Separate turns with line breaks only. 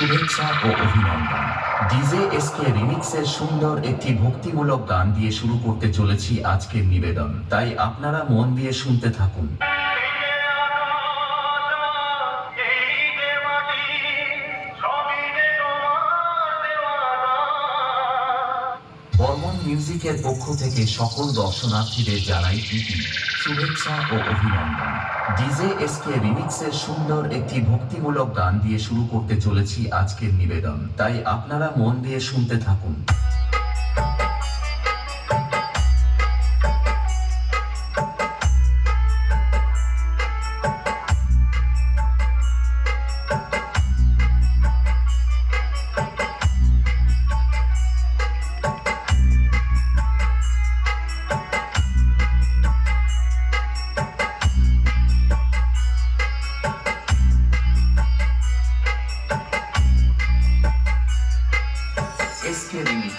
শুভেচ্ছা ও অভিনন্দন। DJ SK রিমিক্সের সুন্দর একটি ভক্তিমূলক গান দিয়ে শুরু করতে চলেছি আজকের নিবেদন, তাই আপনারা মন দিয়ে শুনতে থাকুন। বর্মন মিউজিকের পক্ষ থেকে সকল দর্শনার্থীদের জানাই প্রীতি, শুভেচ্ছা ও অভিনন্দন। ডিজে এসকে রিমিক্সের সুন্দর একটি ভক্তিমূলক গান দিয়ে শুরু করতে চলেছি আজকের নিবেদন, তাই আপনারা মন দিয়ে শুনতে থাকুন। SK remix.